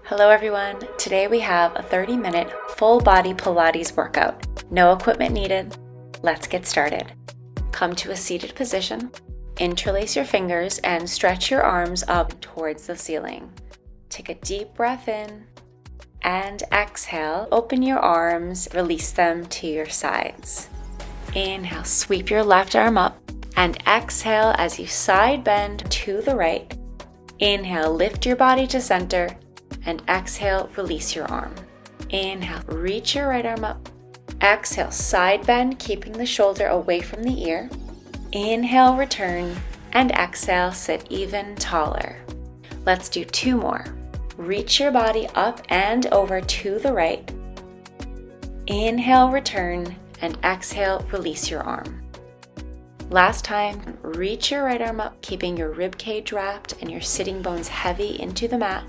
Hello everyone, today we have a 30-minute full body Pilates workout. No equipment needed, let's get started. Come to a seated position, interlace your fingers and stretch your arms up towards the ceiling. Take a deep breath in and exhale, open your arms, release them to your sides. Inhale, sweep your left arm up and exhale as you side bend to the right. Inhale, lift your body to center. And exhale, release your arm. Inhale, reach your right arm up. Exhale, side bend, keeping the shoulder away from the ear. Inhale, return, and exhale, sit even taller. Let's do 2 more. Reach your body up and over to the right. Inhale, return, and exhale, release your arm. Last time, reach your right arm up, keeping your rib cage wrapped and your sitting bones heavy into the mat.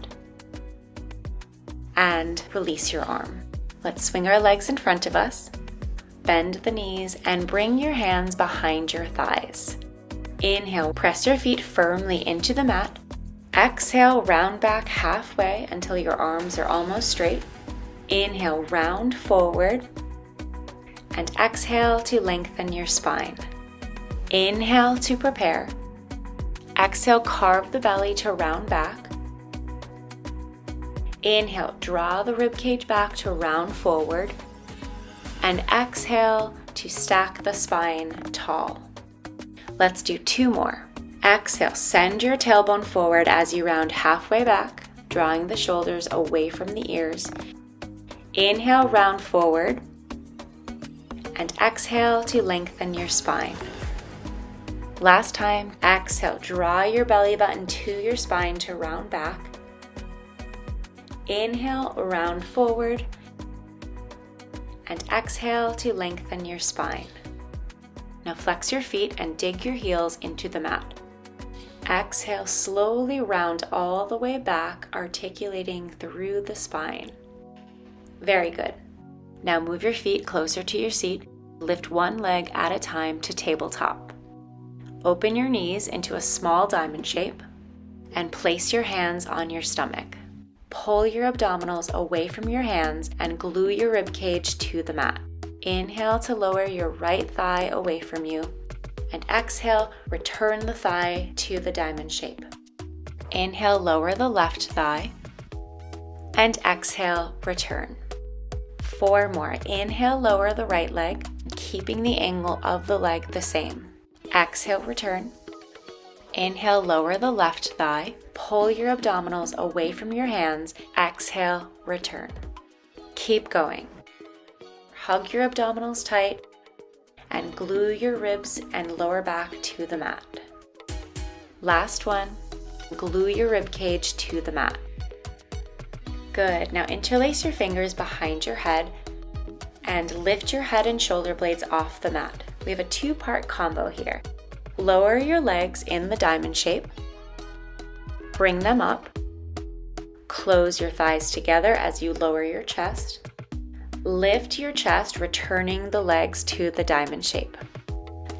And release your arm. Let's swing our legs in front of us, bend the knees, and bring your hands behind your thighs. Inhale, press your feet firmly into the mat. Exhale, round back halfway until your arms are almost straight. Inhale, round forward, and exhale to lengthen your spine. Inhale to prepare. Exhale, carve the belly to round back. Inhale, draw the ribcage back to round forward, and exhale to stack the spine tall. Let's do 2 more. Exhale, send your tailbone forward as you round halfway back, drawing the shoulders away from the ears. Inhale, round forward, and exhale to lengthen your spine. Last time, exhale, draw your belly button to your spine to round back. Inhale, round forward, and exhale to lengthen your spine. Now flex your feet and dig your heels into the mat. Exhale, slowly round all the way back, articulating through the spine. Very good. Now move your feet closer to your seat. Lift one leg at a time to tabletop. Open your knees into a small diamond shape and place your hands on your stomach. Pull your abdominals away from your hands and glue your rib cage to the mat. Inhale to lower your right thigh away from you, and exhale, return the thigh to the diamond shape. Inhale, lower the left thigh, and exhale, return. 4 more. Inhale, lower the right leg, keeping the angle of the leg the same. Exhale, return. Inhale, lower the left thigh. Pull your abdominals away from your hands. Exhale, return. Keep going. Hug your abdominals tight and glue your ribs and lower back to the mat. Last one, glue your rib cage to the mat. Good. Now interlace your fingers behind your head and lift your head and shoulder blades off the mat. We have a 2-part combo here. Lower your legs in the diamond shape. Bring them up. Close your thighs together as you lower your chest. Lift your chest, returning the legs to the diamond shape.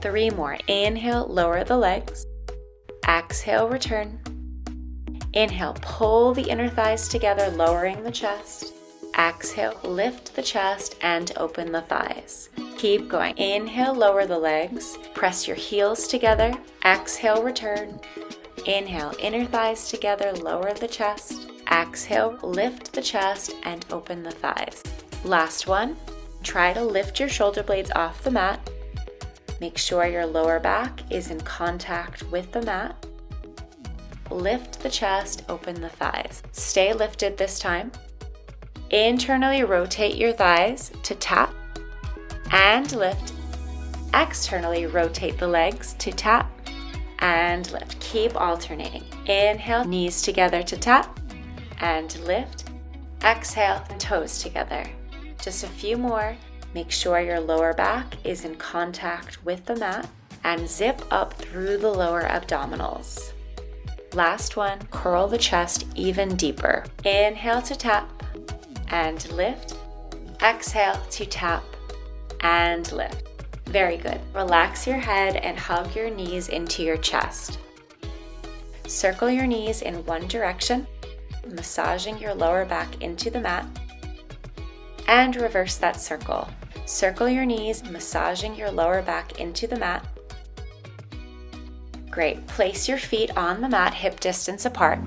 3 more. Inhale, lower the legs. Exhale, return. Inhale, pull the inner thighs together, lowering the chest. Exhale, lift the chest and open the thighs. Keep going. Inhale, lower the legs. Press your heels together. Exhale, return. Inhale, inner thighs together, lower the chest. Exhale, lift the chest and open the thighs. Last one. Try to lift your shoulder blades off the mat. Make sure your lower back is in contact with the mat. Lift the chest, open the thighs. Stay lifted this time. Internally rotate your thighs to tap and lift. Externally rotate the legs to tap and lift. Keep alternating. Inhale, knees together to tap and lift. Exhale, toes together. Just a few more. Make sure your lower back is in contact with the mat and zip up through the lower abdominals. Last one, curl the chest even deeper. Inhale to tap and lift. Exhale to tap and lift. Very good. Relax your head and hug your knees into your chest. Circle your knees in one direction massaging your lower back into the mat. And reverse that circle. Circle your knees, massaging your lower back into the mat. Great. Place your feet on the mat, hip distance apart.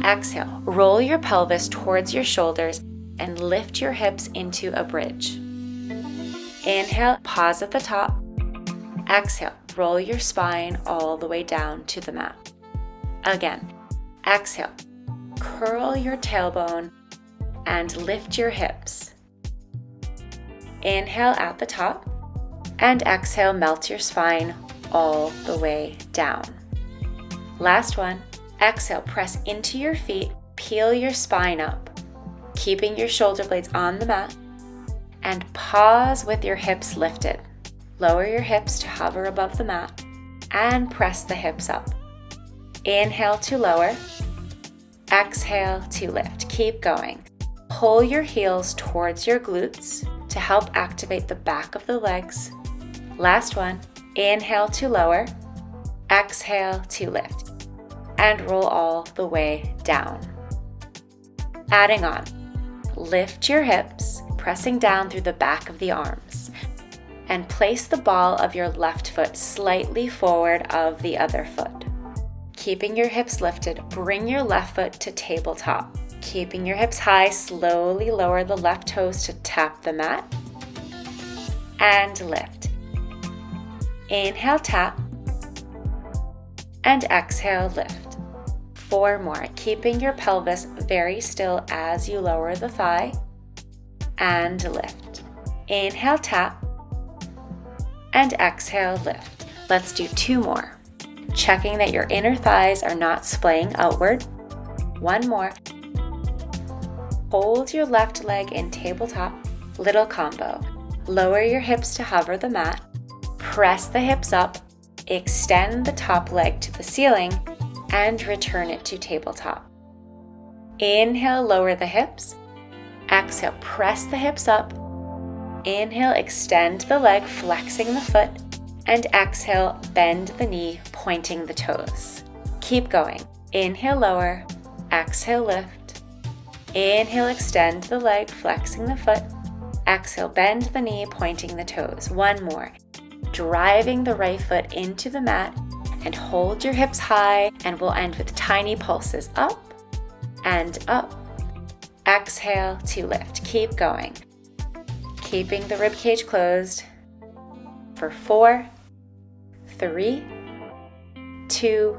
Exhale. Roll your pelvis towards your shoulders and lift your hips into a bridge. Inhale, pause at the top. Exhale, roll your spine all the way down to the mat. Again, exhale, curl your tailbone and lift your hips. Inhale at the top and exhale, melt your spine all the way down. Last one. Exhale, press into your feet, peel your spine up, keeping your shoulder blades on the mat, and pause with your hips lifted. Lower your hips to hover above the mat and press the hips up. Inhale to lower, exhale to lift. Keep going. Pull your heels towards your glutes to help activate the back of the legs. Last one. Inhale to lower, exhale to lift, and roll all the way down. Adding on, lift your hips, pressing down through the back of the arms, and place the ball of your left foot slightly forward of the other foot. Keeping your hips lifted, bring your left foot to tabletop. Keeping your hips high, slowly lower the left toes to tap the mat, and lift. Inhale, tap, and exhale, lift. 4 more, keeping your pelvis very still as you lower the thigh, and lift. Inhale, tap, and exhale, lift. Let's do 2 more. Checking that your inner thighs are not splaying outward. 1 more. Hold your left leg in tabletop, little combo. Lower your hips to hover the mat. Press the hips up, extend the top leg to the ceiling, and return it to tabletop. Inhale, lower the hips. Exhale, press the hips up. Inhale, extend the leg, flexing the foot. And exhale, bend the knee, pointing the toes. Keep going. Inhale, lower. Exhale, lift. Inhale, extend the leg, flexing the foot. Exhale, bend the knee, pointing the toes. 1 more. Driving the right foot into the mat and hold your hips high, and we'll end with tiny pulses up and up. Exhale to lift. Keep going. Keeping the rib cage closed for 4, 3, 2,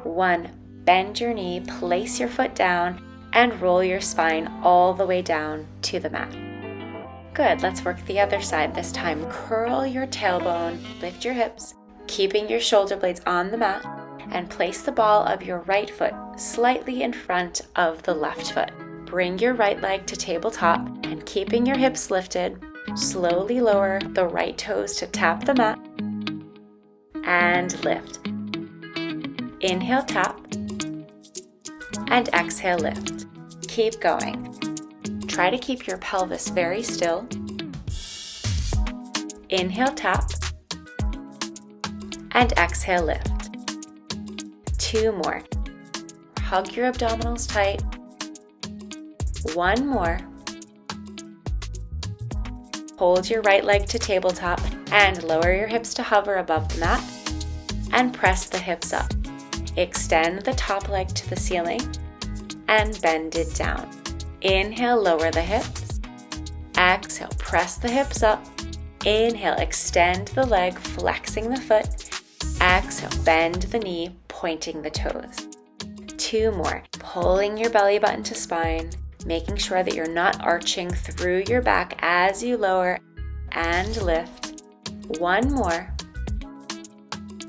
1. Bend your knee, place your foot down, and roll your spine all the way down to the mat. Good, let's work the other side this time. Curl your tailbone, lift your hips, keeping your shoulder blades on the mat, and place the ball of your right foot slightly in front of the left foot. Bring your right leg to tabletop, and keeping your hips lifted, slowly lower the right toes to tap the mat, and lift. Inhale, tap, and exhale, lift. Keep going. Try to keep your pelvis very still. Inhale, tap, and exhale, lift. 2 more. Hug your abdominals tight. 1 more. Hold your right leg to tabletop and lower your hips to hover above the mat, and press the hips up. Extend the top leg to the ceiling and bend it down. Inhale, lower the hips. Exhale, press the hips up. Inhale, extend the leg, flexing the foot. Exhale, bend the knee, pointing the toes. 2 more. Pulling your belly button to spine, making sure that you're not arching through your back as you lower and lift. 1 more.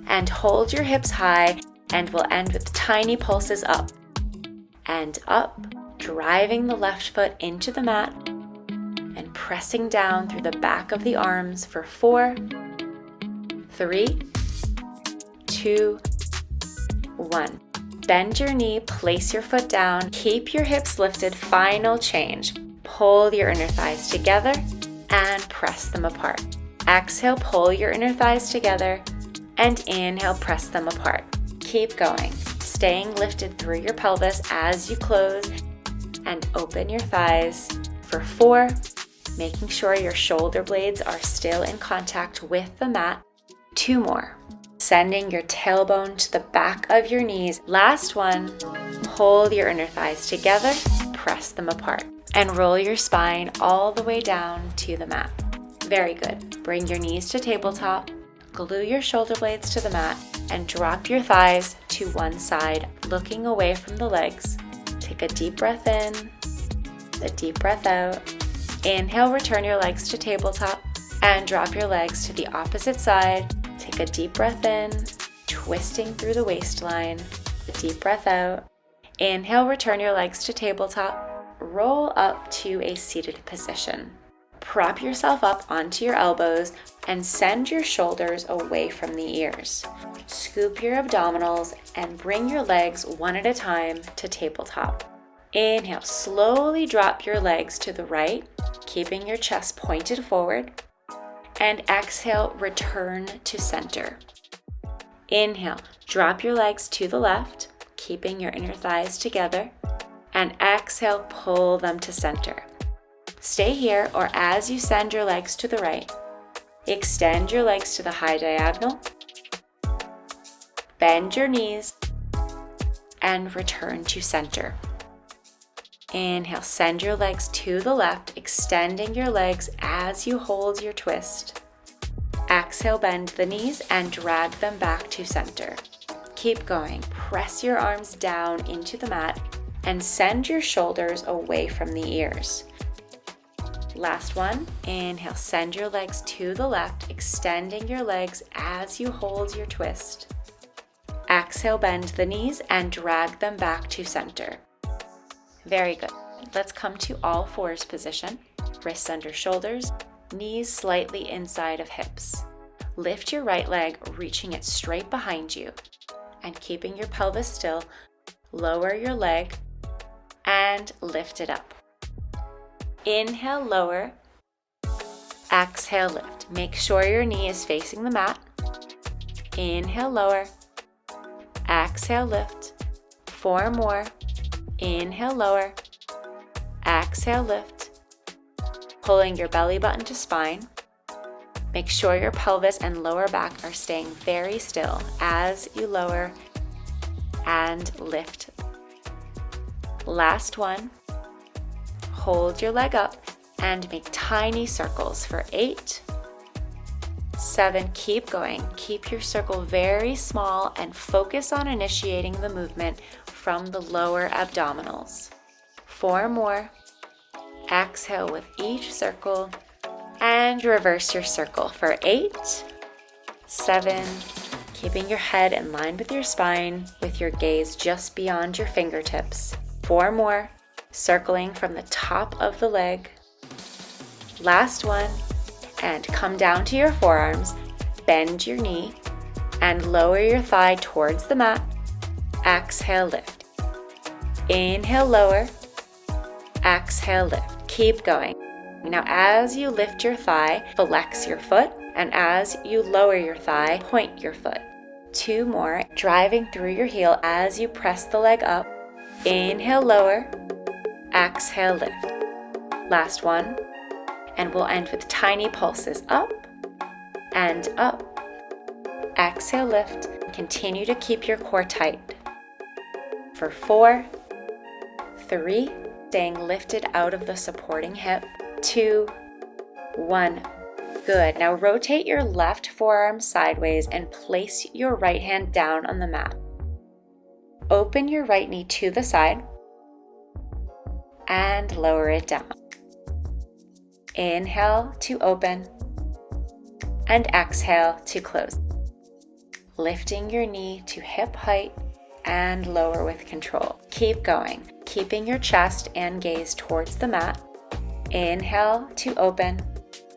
And hold your hips high, and we'll end with tiny pulses up and up, driving the left foot into the mat and pressing down through the back of the arms for 4, 3, 2, 1. Bend your knee, place your foot down, keep your hips lifted. Final change. Pull your inner thighs together and press them apart. Exhale, pull your inner thighs together, and inhale, press them apart. Keep going. staying lifted through your pelvis as you close and open your thighs. For 4, making sure your shoulder blades are still in contact with the mat. 2 more. Sending your tailbone to the back of your knees. Last one. Hold your inner thighs together, press them apart, and roll your spine all the way down to the mat. Very good. Bring your knees to tabletop, glue your shoulder blades to the mat, and drop your thighs to one side, looking away from the legs. Take a deep breath in, a deep breath out. Inhale, return your legs to tabletop, and drop your legs to the opposite side. Take a deep breath in, twisting through the waistline, a deep breath out. Inhale, return your legs to tabletop. Roll up to a seated position. Prop yourself up onto your elbows and send your shoulders away from the ears. Scoop your abdominals and bring your legs one at a time to tabletop. Inhale, slowly drop your legs to the right, keeping your chest pointed forward. And exhale, return to center. Inhale, drop your legs to the left, keeping your inner thighs together. And exhale, pull them to center. Stay here, or as you send your legs to the right, extend your legs to the high diagonal, bend your knees, and return to center. Inhale, send your legs to the left, extending your legs as you hold your twist. Exhale, bend the knees and drag them back to center. Keep going. Press your arms down into the mat and send your shoulders away from the ears. Last one. Inhale, send your legs to the left, extending your legs as you hold your twist. Exhale, bend the knees and drag them back to center. Very good. Let's come to all fours position. Wrists under shoulders, knees slightly inside of hips. Lift your right leg, reaching it straight behind you. And keeping your pelvis still, lower your leg and lift it up. Inhale, lower. Exhale, lift. Make sure your knee is facing the mat. Inhale, lower. Exhale, lift. 4 more. Inhale, lower. Exhale, lift. Pulling your belly button to spine. Make sure your pelvis and lower back are staying very still as you lower and lift. Last one. Hold your leg up and make tiny circles for 8, 7, keep going. Keep your circle very small and focus on initiating the movement from the lower abdominals. 4 more. Exhale with each circle and reverse your circle for 8, 7, keeping your head in line with your spine with your gaze just beyond your fingertips. 4 more, circling from the top of the leg. Last one, and come down to your forearms, bend your knee, and lower your thigh towards the mat. Exhale, lift. Inhale, lower. Exhale, lift. Keep going. Now, as you lift your thigh, flex your foot, and as you lower your thigh, point your foot. 2 more, driving through your heel as you press the leg up. Inhale, lower. Exhale, lift. Last one. And we'll end with tiny pulses up and up. Exhale, lift. Continue to keep your core tight. For 4, 3, staying lifted out of the supporting hip. 2, 1. Good. Now rotate your left forearm sideways and place your right hand down on the mat. Open your right knee to the side and lower it down. Inhale to open and exhale to close. Lifting your knee to hip height and lower with control. Keep going, keeping your chest and gaze towards the mat. Inhale to open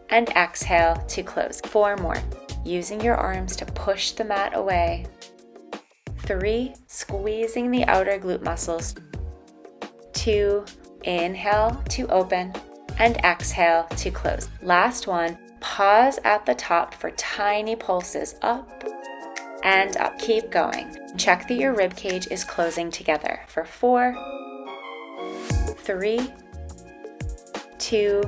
and exhale to close. 4 more, using your arms to push the mat away. 3, squeezing the outer glute muscles. 2, inhale to open and exhale to close. Last one, pause at the top for tiny pulses up and up. Keep going. Check that your rib cage is closing together for 4, 3, 2,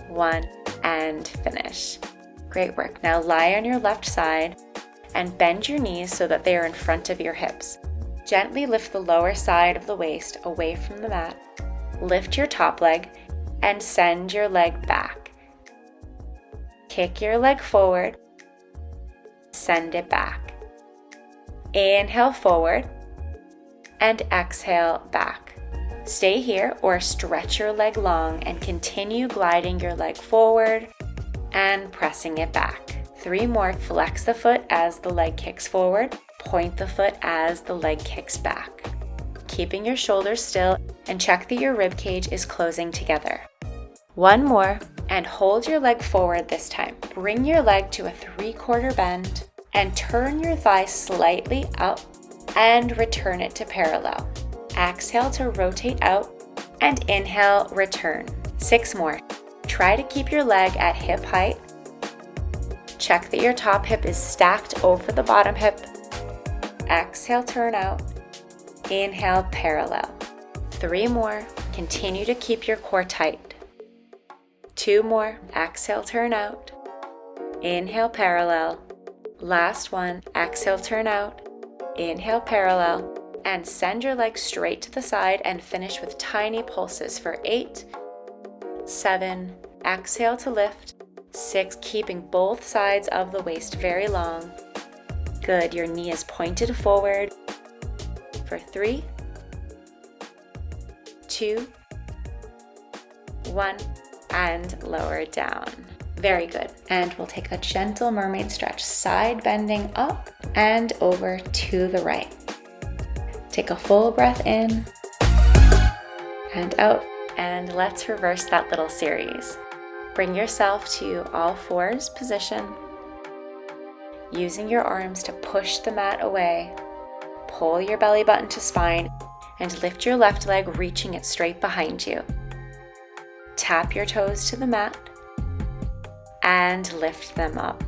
1, and finish. Great work. Now lie on your left side and bend your knees so that they are in front of your hips. Gently lift the lower side of the waist away from the mat. Lift your top leg and send your leg back. Kick your leg forward. Send it back. Inhale forward and exhale back. Stay here or stretch your leg long and continue gliding your leg forward and pressing it back. 3 more. Flex the foot as the leg kicks forward. Point the foot as the leg kicks back. Keeping your shoulders still and check that your rib cage is closing together. 1 more and hold your leg forward this time. Bring your leg to a 3/4 bend and turn your thigh slightly up and return it to parallel. Exhale to rotate out and inhale, return. 6 more. Try to keep your leg at hip height. Check that your top hip is stacked over the bottom hip. Exhale, turn out. Inhale, parallel. 3 more. Continue to keep your core tight. 2 more. Exhale, turn out. Inhale, parallel. Last one. Exhale, turn out. Inhale, parallel. And send your legs straight to the side and finish with tiny pulses for 8, 7, exhale to lift, 6, keeping both sides of the waist very long. Good, your knee is pointed forward for 3, 2, 1, and lower down. Very good. And we'll take a gentle mermaid stretch, side bending up and over to the right. Take a full breath in and out, and let's reverse that little series. Bring yourself to all fours position, using your arms to push the mat away. Pull your belly button to spine and lift your left leg, reaching it straight behind you. Tap your toes to the mat and lift them up.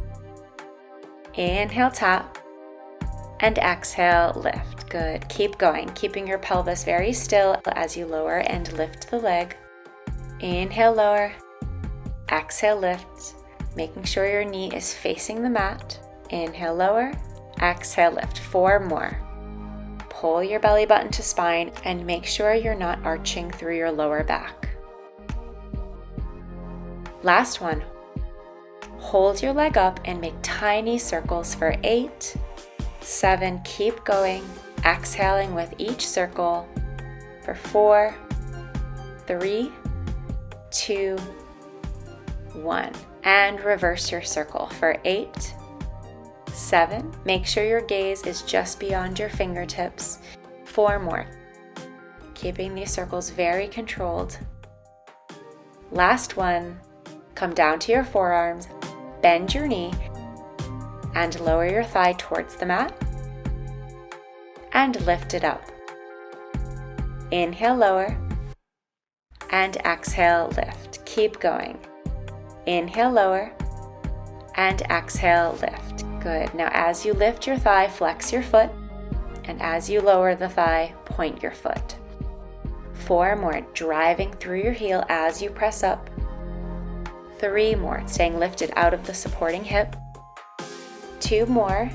Inhale, tap, and exhale, lift. Good. Keep going, keeping your pelvis very still as you lower and lift the leg. Inhale, lower. Exhale, lift, making sure your knee is facing the mat. Inhale, lower. Exhale, lift. 4 more. Pull your belly button to spine and make sure you're not arching through your lower back. Last one. Hold your leg up and make tiny circles for 8, 7, keep going, exhaling with each circle for 4, 3, 2, 1, and reverse your circle for 8, 7, make sure your gaze is just beyond your fingertips, 4 more, keeping these circles very controlled. Last one, come down to your forearms, bend your knee, and lower your thigh towards the mat, and lift it up. Inhale, lower, and exhale, lift. Keep going. Inhale, lower, and exhale, lift. Good. Now as you lift your thigh, flex your foot, and as you lower the thigh, point your foot. 4 more, driving through your heel as you press up. 3 more, staying lifted out of the supporting hip. 2 more.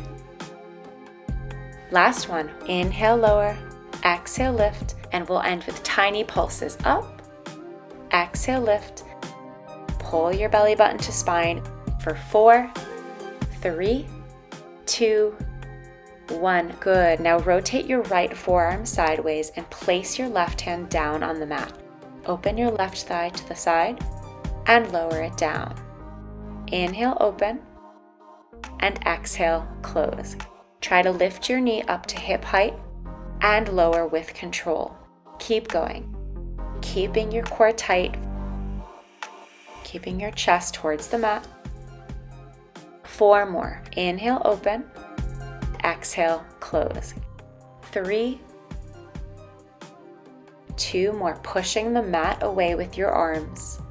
Last one. Inhale, lower, exhale, lift, and we'll end with tiny pulses up, exhale, lift, pull your belly button to spine for 4, 3, 2, 1. Good. Now rotate your right forearm sideways and place your left hand down on the mat. Open your left thigh to the side and lower it down. Inhale, open, and exhale, close. Try to lift your knee up to hip height and lower with control. Keep going, keeping your core tight, keeping your chest towards the mat. 4 more. Inhale, open, exhale, close. 3, 2 more, pushing the mat away with your arms.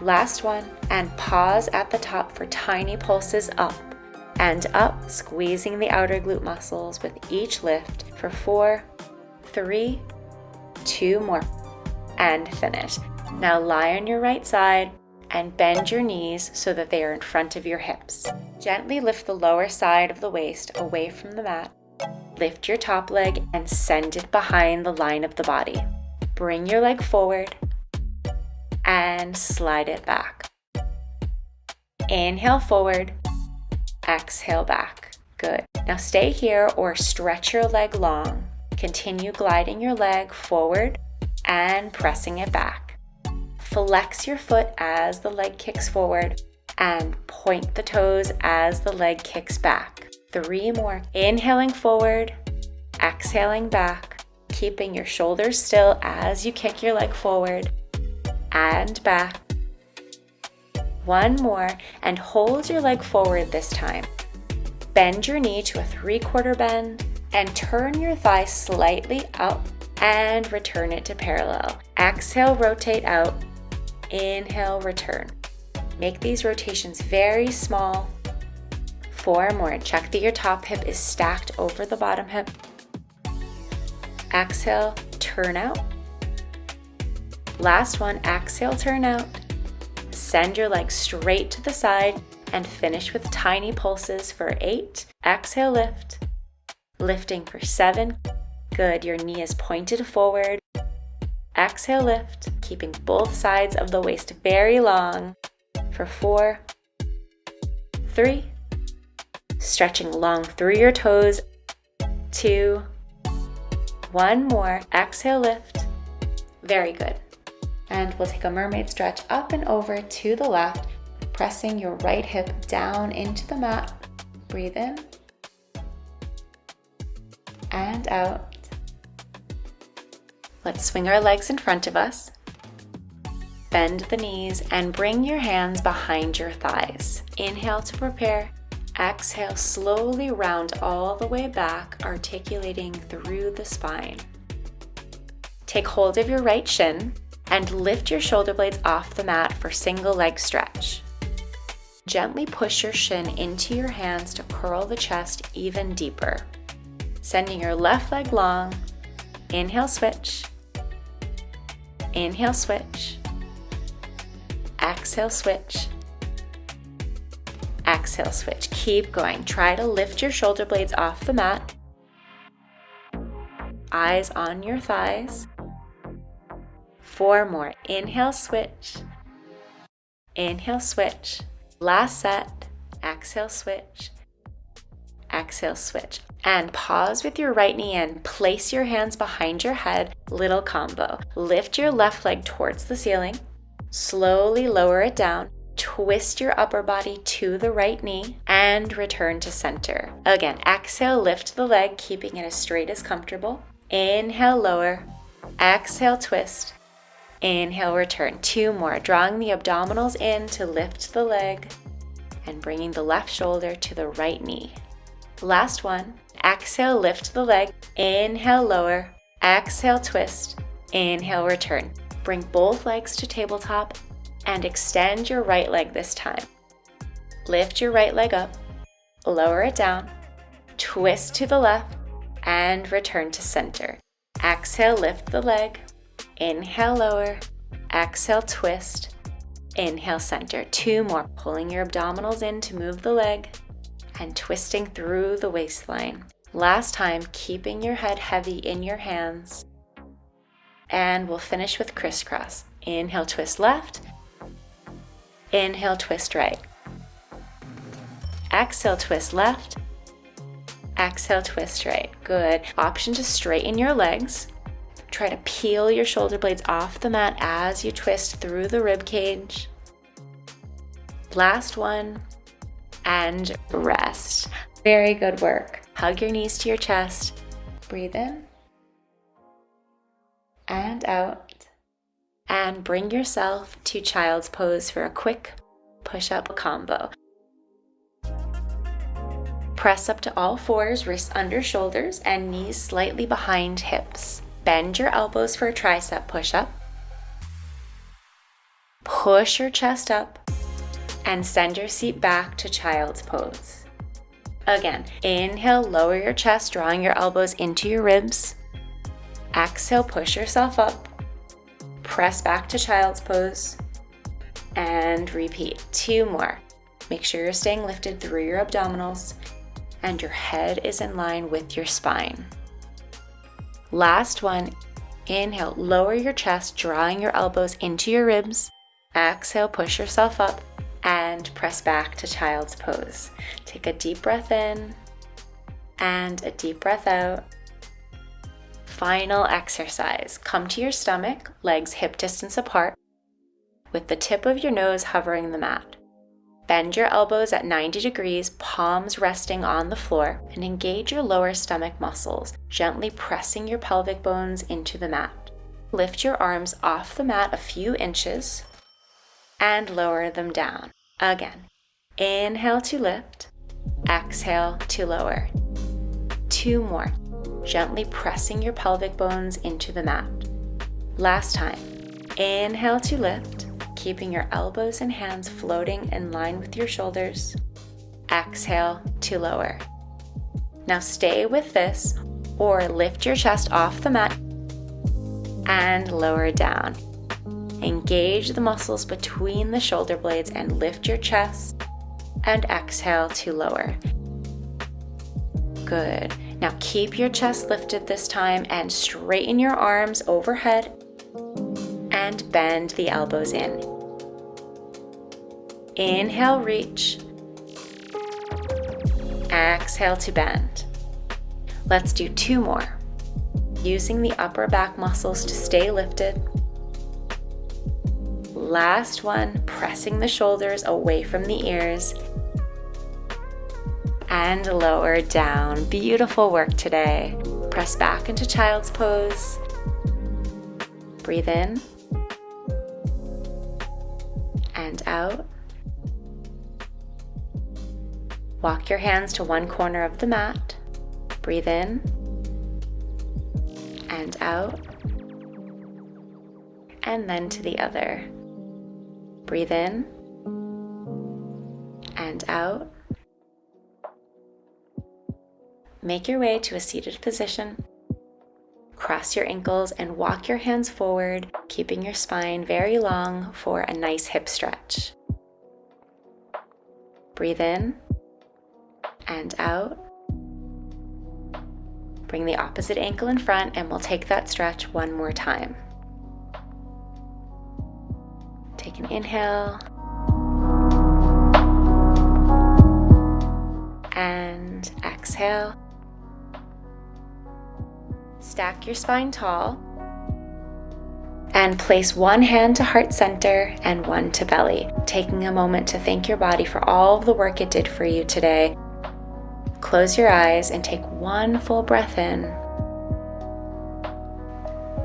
Last one, and pause at the top for tiny pulses up and up squeezing the outer glute muscles with each lift for 4, 3, 2 more, and finish. Now lie on your right side and bend your knees so that they are in front of your hips. Gently lift the lower side of the waist away from the mat. Lift your top leg and send it behind the line of the body. Bring your leg forward and slide it back. Inhale forward, exhale back. Good. Now stay here or stretch your leg long. Continue gliding your leg forward and pressing it back. Flex your foot as the leg kicks forward and point the toes as the leg kicks back. 3 more. Inhaling forward, exhaling back, keeping your shoulders still as you kick your leg forward and back. 1 more, and hold your leg forward this time. Bend your knee to a 3/4 bend and turn your thigh slightly up and return it to parallel. Exhale, rotate out. Inhale, return. Make these rotations very small. 4 more. Check that your top hip is stacked over the bottom hip. Exhale, turn out. Last one, exhale, turn out. Send your legs straight to the side and finish with tiny pulses for 8. Exhale, lift. Lifting for 7. Good, your knee is pointed forward. Exhale, lift, keeping both sides of the waist very long for 4, 3, stretching long through your toes, 2, 1 more. Exhale, lift. Very good. And we'll take a mermaid stretch up and over to the left, pressing your right hip down into the mat. Breathe in and out. Let's swing our legs in front of us. Bend the knees and bring your hands behind your thighs. Inhale to prepare. Exhale, slowly round all the way back, articulating through the spine. Take hold of your right shin and lift your shoulder blades off the mat for single leg stretch. Gently push your shin into your hands to curl the chest even deeper. Sending your left leg long. Inhale, switch. Inhale, switch. Exhale, switch. Exhale, switch. Keep going. Try to lift your shoulder blades off the mat. Eyes on your thighs. 4 more. Inhale, switch. Inhale, switch. Last set. Exhale, switch. Exhale, switch. And pause with your right knee in. Place your hands behind your head. Little combo. Lift your left leg towards the ceiling. Slowly lower it down. Twist your upper body to the right knee and return to center. Again, exhale, lift the leg, keeping it as straight as comfortable. Inhale, lower. Exhale, twist. Inhale, return. 2 more. Drawing the abdominals in to lift the leg and bringing the left shoulder to the right knee. Last one. Exhale, lift the leg. Inhale, lower. Exhale, twist. Inhale, return. Bring both legs to tabletop and extend your right leg this time. Lift your right leg up, lower it down, twist to the left, and return to center. Exhale, lift the leg. Inhale, lower. Exhale, twist. Inhale, center. 2 more. Pulling your abdominals in to move the leg and twisting through the waistline. Last time, keeping your head heavy in your hands. And we'll finish with crisscross. Inhale, twist left. Inhale, twist right. Exhale, twist left. Exhale, twist right. Good. Option to straighten your legs. Try to peel your shoulder blades off the mat as you twist through the rib cage. Last one. And rest. Very good work. Hug your knees to your chest. Breathe in and out. And bring yourself to child's pose for a quick push-up combo. Press up to all fours, wrists under shoulders, and knees slightly behind hips. Bend your elbows for a tricep push-up. Push your chest up and send your seat back to child's pose. Again, inhale, lower your chest, drawing your elbows into your ribs. Exhale, push yourself up. Press back to child's pose. And repeat. 2 more. Make sure you're staying lifted through your abdominals and your head is in line with your spine. Last one. Inhale, lower your chest, drawing your elbows into your ribs. Exhale, push yourself up and press back to child's pose. Take a deep breath in and a deep breath out. Final exercise. Come to your stomach, legs hip distance apart, with the tip of your nose hovering the mat. Bend your elbows at 90 degrees, palms resting on the floor, and engage your lower stomach muscles, gently pressing your pelvic bones into the mat. Lift your arms off the mat a few inches and lower them down. Again, inhale to lift, exhale to lower. 2 more, gently pressing your pelvic bones into the mat. Last time, inhale to lift, keeping your elbows and hands floating in line with your shoulders. Exhale to lower. Now stay with this or lift your chest off the mat and lower down. Engage the muscles between the shoulder blades and lift your chest and exhale to lower. Good. Now keep your chest lifted this time and straighten your arms overhead and bend the elbows in. Inhale, reach. Exhale to bend. Let's do 2 more. Using the upper back muscles to stay lifted. Last one, pressing the shoulders away from the ears. And lower down. Beautiful work today. Press back into child's pose. Breathe in. And out. Walk your hands to one corner of the mat. Breathe in. And out. And then to the other. Breathe in and out. Make your way to a seated position. Cross your ankles and walk your hands forward, keeping your spine very long for a nice hip stretch. Breathe in and out. Bring the opposite ankle in front and we'll take that stretch one more time. Take an inhale and exhale. Stack your spine tall and place one hand to heart center and one to belly, taking a moment to thank your body for all of the work it did for you today. Close your eyes and take one full breath in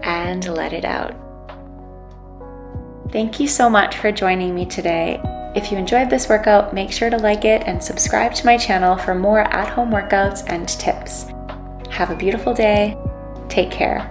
and let it out. Thank you so much for joining me today. If you enjoyed this workout, make sure to like it and subscribe to my channel for more at-home workouts and tips. Have a beautiful day. Take care.